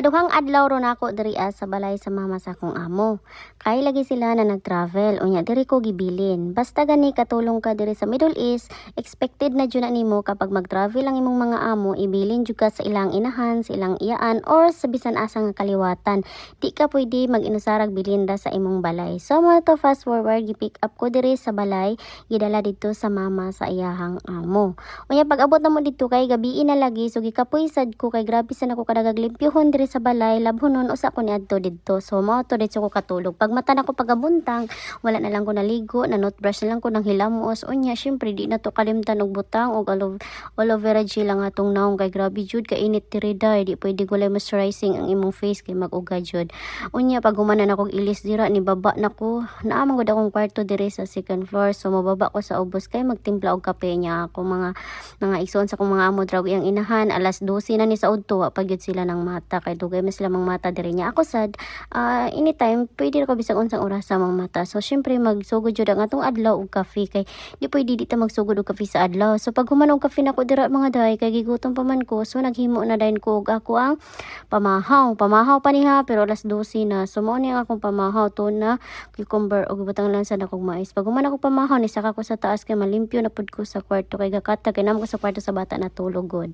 Ikaduhang adlaw ron ako diri sa balay sa mama sa akong amo. Kay lagi sila na nag-travel, unya diri ko gibilin. Basta gani katulong ka diri sa Middle East, expected na jud na nimo kapag mag-travel ang imong mga amo, ibilin jud ka sa ilang inahan, sa ilang iyaan or sa bisan asa nga kaliwatan. Di ka pwede mag-inusarag bilinda sa imong balay. So mo to fast forward, gi-pick up ko diri sa balay, gidala dito sa mama sa iyahang amo. Unya pag abot na mo dito kay gabi na lagi, so gikapoy sad ko kay grabe sa nako kadagag limpyuhon diri sa balay, labhonon usa ko niadto didto. So mao to dito ko katulog. Pag mata na ko pagabuntang, wala na lang ko naligo, na toothbrush na lang ko nang hilamos. Unya syempre di na to kalimtan og butang og aloe vera gel lang atong naong kay grabe jud ka init diri day. Di pwede gulay moisturizing ang imong face kay mag-uga jud. Unya pag humanan ako ilis dira ni baba nako, naamang gud akong kwarto diri sa second floor. So mababa ko sa ubos kay magtimpla og kape niya ako mga igsoon sa kong mga amo draw iyang inahan. Alas 12 na ni sa udto pag yun sila ng mata kay dugay man sila mang mata diri niya. Ako sad anytime pwede ko bisag unsang oras sa mga mata. So syempre magsugod jud ang atong adlaw og kafe kay di pwede di ta magsugod og kafe sa adlaw. So pag human og kafe nako dira mga day kay gigutom pa man ko, so naghimo na dayon ko og ako ang pamahaw pa niha pero alas 12 na. So mao ni ang akong pamahaw to na cucumber og butang lang sa akong mais. Pag human ako pamahaw ni saka ko sa taas kay malimpyo na pud ko sa kwarto kay gakata kay namo ko sa kwarto sa bata natulog god.